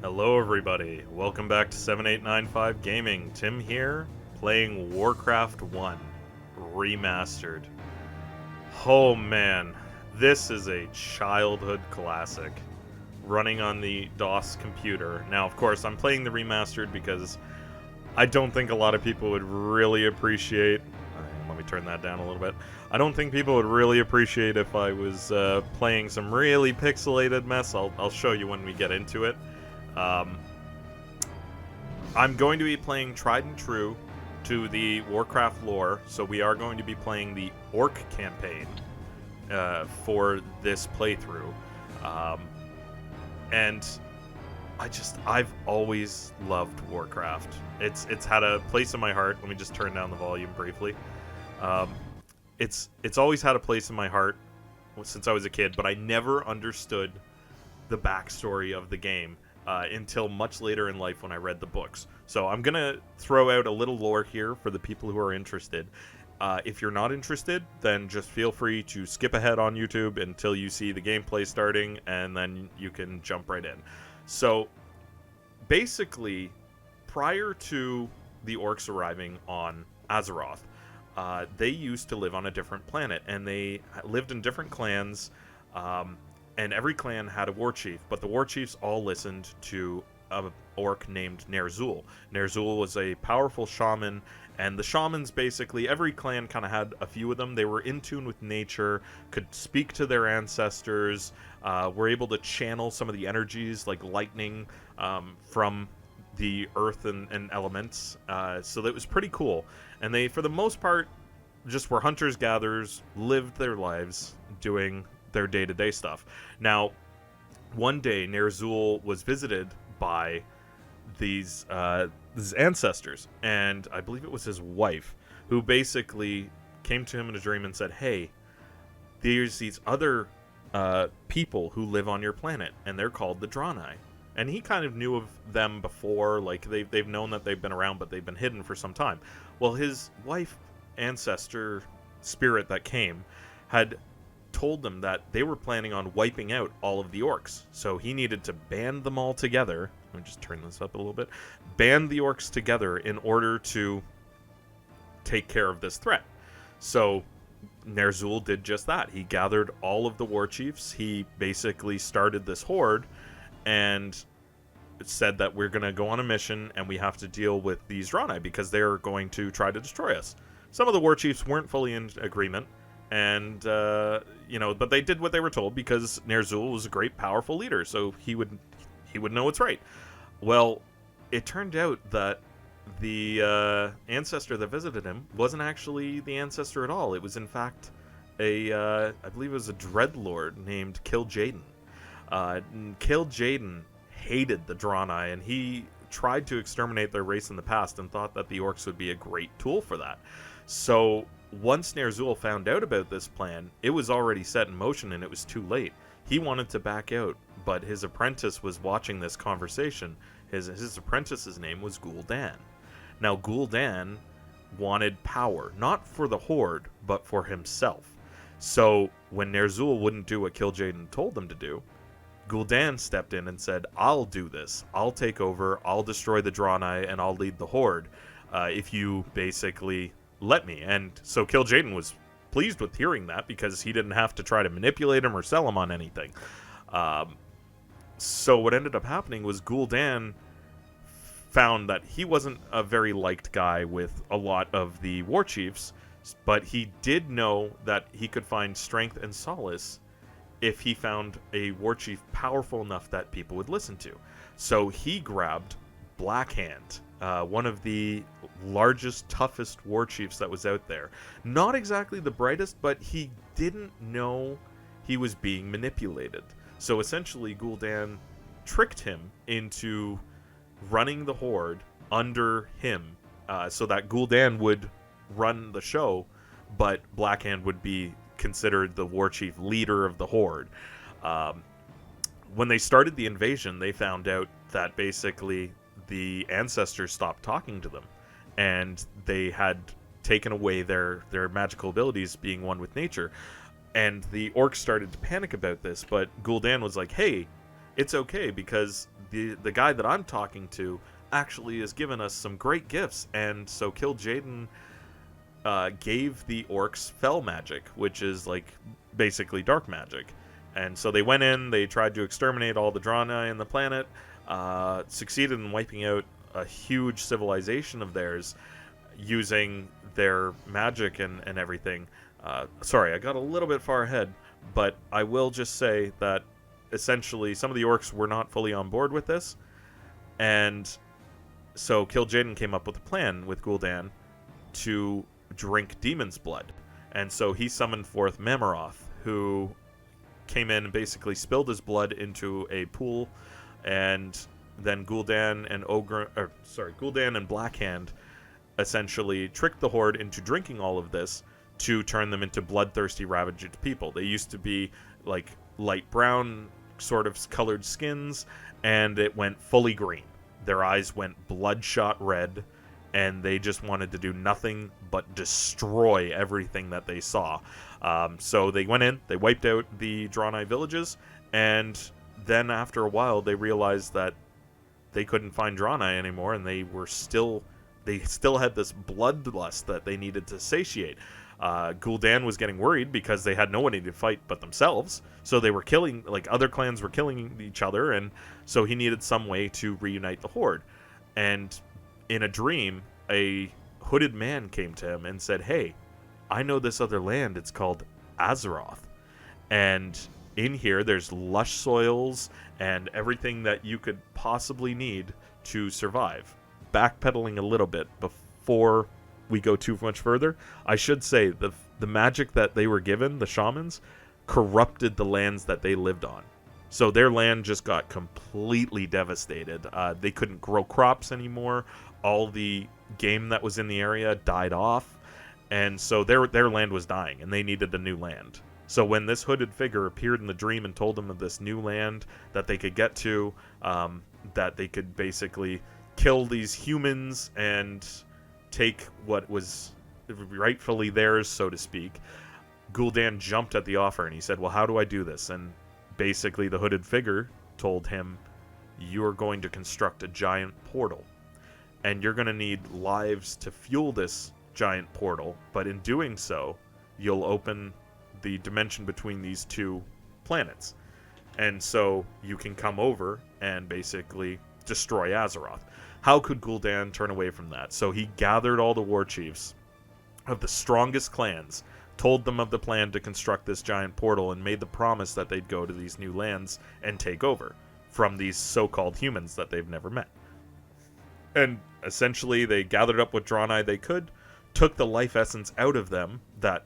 Hello everybody, welcome back to 7895 Gaming. Tim here, playing Warcraft 1, Remastered. Oh man, this is a childhood classic, running on the DOS computer. Now of course I'm playing the Remastered because I don't think a lot of people would really appreciate... Let me turn that down a little bit. I don't think people would really appreciate if I was playing some really pixelated mess. I'll show you when we get into it. I'm going to be playing tried and true to the Warcraft lore, so we are going to be playing the Orc campaign for this playthrough. And I've always loved Warcraft. It's had a place in my heart. Let me just turn down the volume briefly. It's always had a place in my heart since I was a kid, but I never understood the backstory of the game until much later in life when I read the books. So I'm going to throw out a little lore here for the people who are interested. If you're not interested, then just feel free to skip ahead on YouTube until you see the gameplay starting, and then you can jump right in. So, basically, prior to the Orcs arriving on Azeroth, they used to live on a different planet, and they lived in different clans, and every clan had a war chief, but the war chiefs all listened to an orc named Ner'zhul. Ner'zhul was a powerful shaman, and the shamans basically, every clan kind of had a few of them. They were in tune with nature, could speak to their ancestors, were able to channel some of the energies like lightning from the earth and elements. So that was pretty cool. And they, for the most part, just were hunters-gatherers, lived their lives doing their day-to-day stuff. Now, one day, Ner'zhul was visited by these ancestors, and I believe it was his wife, who basically came to him in a dream and said, hey, there's these other people who live on your planet, and they're called the Draenei. And he kind of knew of them before, like they've known that they've been around, but they've been hidden for some time. Well, his wife, ancestor spirit that came, had told them that they were planning on wiping out all of the orcs. So he needed to band them all together. Let me just turn this up a little bit. Band the orcs together in order to take care of this threat. So Ner'zhul did just that. He gathered all of the war chiefs. He basically started this horde and said that we're going to go on a mission and we have to deal with these Draenei because they're going to try to destroy us. Some of the war chiefs weren't fully in agreement, and but they did what they were told because Ner'zhul was a great, powerful leader, so he would know what's right. Well, it turned out that the ancestor that visited him wasn't actually the ancestor at all. It was in fact I believe it was a dreadlord named Kil'jaeden. Kil'jaeden hated the Draenei, and he tried to exterminate their race in the past and thought that the orcs would be a great tool for that. So once Ner'zhul found out about this plan, it was already set in motion and it was too late. He wanted to back out, but his apprentice was watching this conversation. His apprentice's name was Gul'dan. Now, Gul'dan wanted power, not for the Horde, but for himself. So when Ner'zhul wouldn't do what Kil'jaeden told them to do, Gul'dan stepped in and said, I'll do this. I'll take over, I'll destroy the Draenei, and I'll lead the Horde if you basically let me. And so Kil'jaeden was pleased with hearing that because he didn't have to try to manipulate him or sell him on anything. So what ended up happening was Gul'dan found that he wasn't a very liked guy with a lot of the war chiefs, but he did know that he could find strength and solace if he found a war chief powerful enough that people would listen to. So he grabbed Blackhand, one of the largest, toughest war chiefs that was out there. Not exactly the brightest, but he didn't know he was being manipulated. So essentially, Gul'dan tricked him into running the Horde under him, so that Gul'dan would run the show, but Blackhand would be considered the war chief leader of the Horde. When they started the invasion, they found out that basically the ancestors stopped talking to them, and they had taken away their magical abilities, being one with nature. And the orcs started to panic about this, but Gul'dan was like, hey, it's okay, because the guy that I'm talking to actually has given us some great gifts. And so Kil'jaeden gave the orcs fel magic, which is like basically dark magic. And so they went in, they tried to exterminate all the Draenei in the planet, succeeded in wiping out a huge civilization of theirs using their magic and everything. Sorry, I got a little bit far ahead, but I will just say that essentially some of the orcs were not fully on board with this, and so Kil'jaeden came up with a plan with Gul'dan to drink demon's blood. And so he summoned forth Mamaroth, who came in and basically spilled his blood into a pool, and then Gul'dan and Gul'dan and Blackhand essentially tricked the Horde into drinking all of this to turn them into bloodthirsty, ravaged people. They used to be like light brown sort of colored skins, and it went fully green. Their eyes went bloodshot red, and they just wanted to do nothing but destroy everything that they saw. So they went in, they wiped out the Draenei villages, and then after a while they realized that they couldn't find Draenei anymore, and they still had this bloodlust that they needed to satiate. Gul'dan was getting worried because they had no one to fight but themselves, so they were killing, like, other clans were killing each other, and so he needed some way to reunite the Horde. And in a dream, a hooded man came to him and said, "Hey, I know this other land, it's called Azeroth, and in here there's lush soils and everything that you could possibly need to survive." Backpedaling a little bit before we go too much further, I should say the magic that they were given, the shamans, corrupted the lands that they lived on. So their land just got completely devastated. They couldn't grow crops anymore. All the game that was in the area died off, and so their land was dying, and they needed a new land. So when this hooded figure appeared in the dream and told them of this new land that they could get to, that they could basically kill these humans and take what was rightfully theirs, so to speak, Gul'dan jumped at the offer, and he said, "Well, how do I do this?" And basically the hooded figure told him, "You're going to construct a giant portal, and you're going to need lives to fuel this giant portal, but in doing so, you'll open the dimension between these two planets. And so you can come over and basically destroy Azeroth." How could Gul'dan turn away from that? So he gathered all the war chiefs of the strongest clans, told them of the plan to construct this giant portal, and made the promise that they'd go to these new lands and take over from these so-called humans that they've never met. And essentially they gathered up what Draenei they could, took the life essence out of them that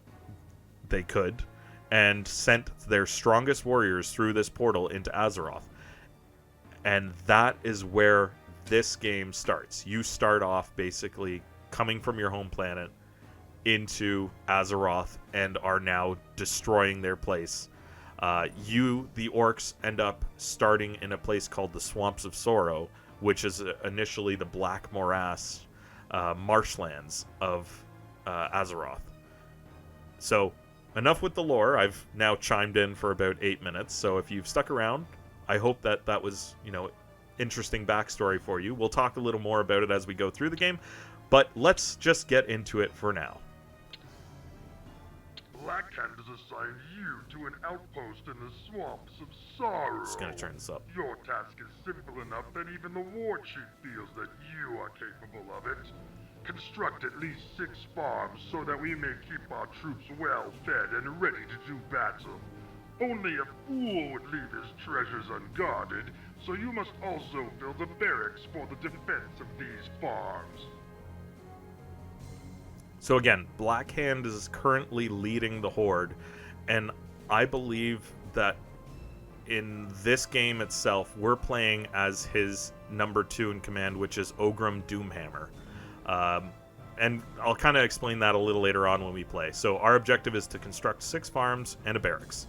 they could, and sent their strongest warriors through this portal into Azeroth. And that is where this game starts. You start off basically coming from your home planet into Azeroth and are now destroying their place. The orcs, end up starting in a place called the Swamps of Sorrow, which is initially the Black Morass marshlands of Azeroth. So, enough with the lore. I've now chimed in for about 8 minutes, so if you've stuck around, I hope that was, interesting backstory for you. We'll talk a little more about it as we go through the game, but let's just get into it for now. Blackhand has assigned you to an outpost in the Swamps of Sorrow. Just gonna turn this up. Your task is simple enough that even the war chief feels that you are capable of it. Construct at least 6 farms so that we may keep our troops well fed and ready to do battle. Only a fool would leave his treasures unguarded, so you must also build a barracks for the defense of these farms. So again, Blackhand is currently leading the Horde, and I believe that in this game itself, we're playing as his number 2 in command, which is Ogrim Doomhammer. And I'll kind of explain that a little later on when we play. So our objective is to construct 6 farms and a barracks.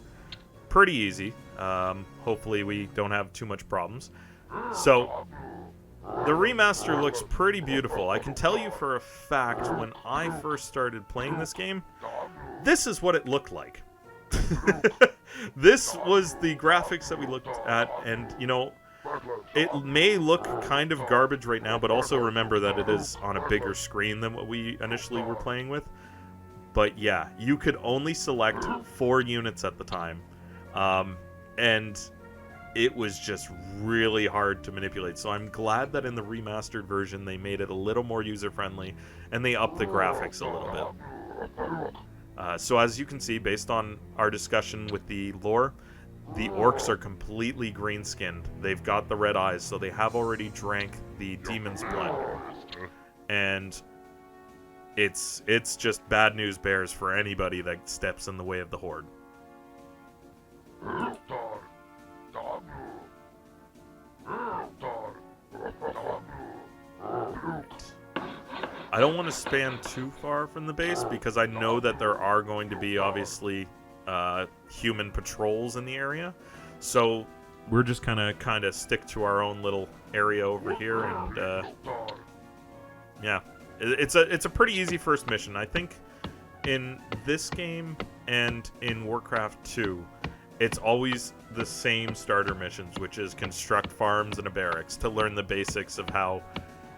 Pretty easy. Hopefully we don't have too much problems. So the remaster looks pretty beautiful. I can tell you for a fact, when I first started playing this game, this is what it looked like. This was the graphics that we looked at, and It may look kind of garbage right now, but also remember that it is on a bigger screen than what we initially were playing with. But yeah, you could only select 4 units at the time. And it was just really hard to manipulate. So I'm glad that in the remastered version they made it a little more user-friendly and they upped the graphics a little bit. So as you can see, based on our discussion with the lore, the orcs are completely green-skinned. They've got the red eyes, so they have already drank the demon's blood. And it's just bad news bears for anybody that steps in the way of the horde. I don't want to span too far from the base because I know that there are going to be obviously human patrols in the area, so we're just kind of stick to our own little area over here, and yeah, it's a pretty easy first mission. I think in this game and in Warcraft 2, it's always the same starter missions, which is construct farms and a barracks to learn the basics of how,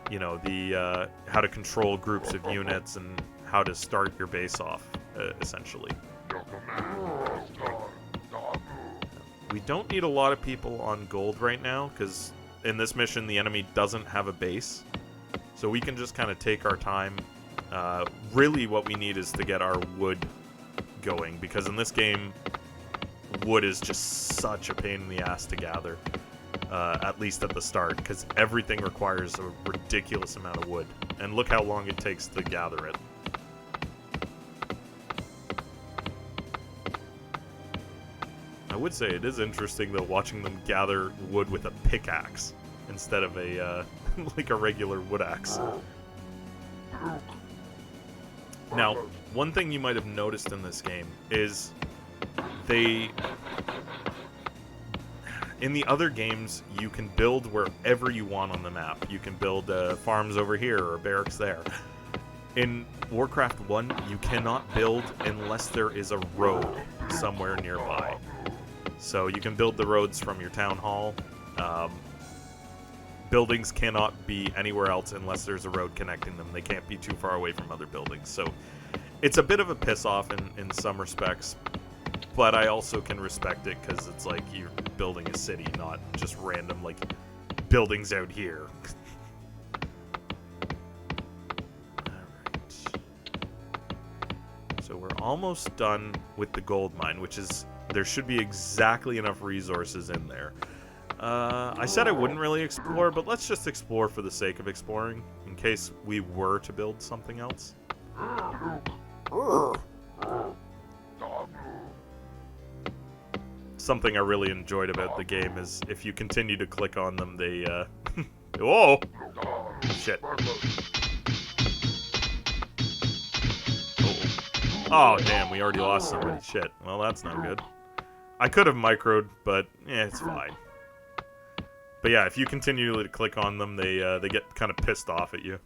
you know, the how to control groups of units and how to start your base off, essentially. We don't need a lot of people on gold right now, because in this mission the enemy doesn't have a base. So we can just kind of take our time. Really what we need is to get our wood going, because in this game, wood is just such a pain in the ass to gather. At least at the start, because everything requires a ridiculous amount of wood. And look how long it takes to gather it. I would say it is interesting, though, watching them gather wood with a pickaxe instead of a like a regular wood axe. Now, one thing you might have noticed in this game is in the other games, you can build wherever you want on the map. You can build farms over here or barracks there. In Warcraft 1, you cannot build unless there is a road somewhere nearby. So you can build the roads from your town hall. Buildings cannot be anywhere else unless there's a road connecting them. They can't be too far away from other buildings. So it's a bit of a piss-off in some respects, but I also can respect it because it's like you're building a city, not just random, like, buildings out here. Alright. So we're almost done with the gold mine, which is... there should be exactly enough resources in there. I said I wouldn't really explore, but let's just explore for the sake of exploring, in case we were to build something else. Something I really enjoyed about the game is if you continue to click on them, they, whoa! Shit. Oh, damn, we already lost somebody. Shit. Well, that's not good. I could have microed, but, it's fine. But yeah, if you continue to click on them, they get kind of pissed off at you.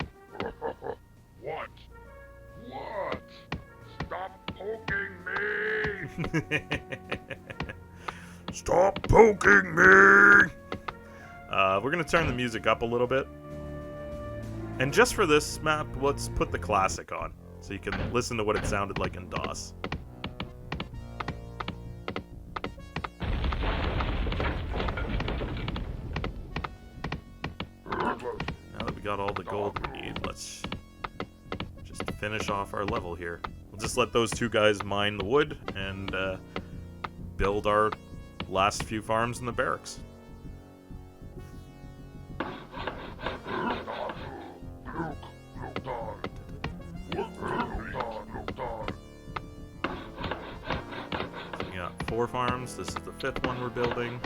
What? What? Stop poking me! Stop poking me! We're gonna turn the music up a little bit. And just for this map, let's put the classic on, so you can listen to what it sounded like in DOS. Now that we got all the gold we need, let's just finish off our level here. We'll just let those two guys mine the wood and build our last few farms in the barracks. We got 4 farms. This is the 5th one we're building.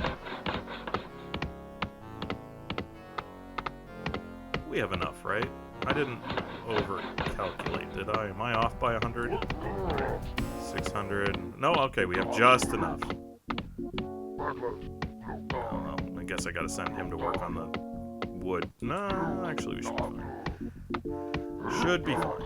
We have enough, right? I didn't over-calculate, did I? Am I off by 100? 600. No, okay, we have just enough. Well, I guess I gotta send him to work on the wood. No, actually we should be fine. Should be fine.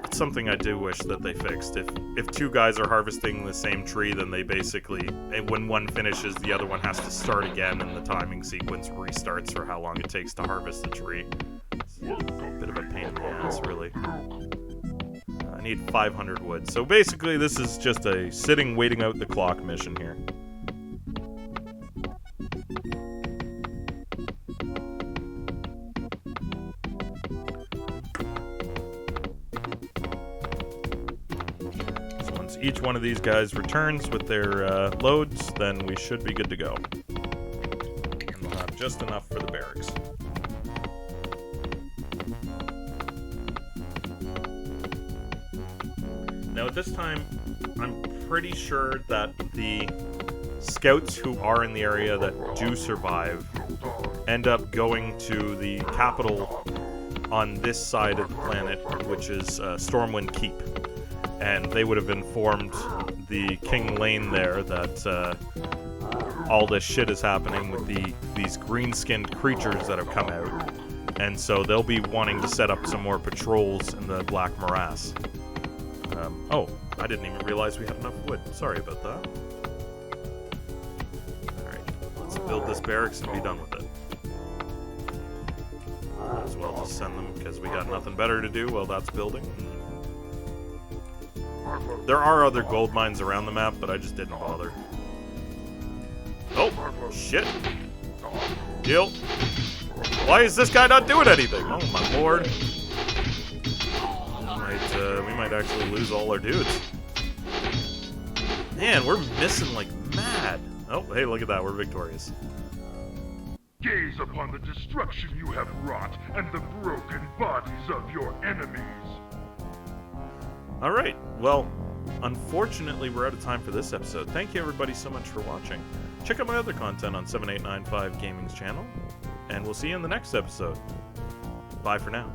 That's something I do wish that they fixed. If two guys are harvesting the same tree, then they basically, when one finishes, the other one has to start again, and the timing sequence restarts for how long it takes to harvest the tree. It's a bit of a pain in the ass, really. I need 500 wood. So basically, this is just a sitting, waiting out the clock mission here. Each one of these guys returns with their loads, then we should be good to go. And we'll have just enough for the barracks. Now at this time, I'm pretty sure that the scouts who are in the area that do survive end up going to the capital on this side of the planet, which is Stormwind Keep. And they would have informed the King Lane there that all this shit is happening with these green-skinned creatures that have come out. And so they'll be wanting to set up some more patrols in the Black Morass. Oh, I didn't even realize we had enough wood. Sorry about that. Alright, let's build this barracks and be done with it. Might as well just send them, because we got nothing better to do while that's building. There are other gold mines around the map, but I just didn't bother. Oh, shit. Kill. Why is this guy not doing anything? Oh, my lord. We might actually lose all our dudes. Man, we're missing like mad. Oh, hey, look at that. We're victorious. Gaze upon the destruction you have wrought and the broken bodies of your enemies. Alright, well, unfortunately we're out of time for this episode. Thank you everybody so much for watching. Check out my other content on 7895 Gaming's channel, and we'll see you in the next episode. Bye for now.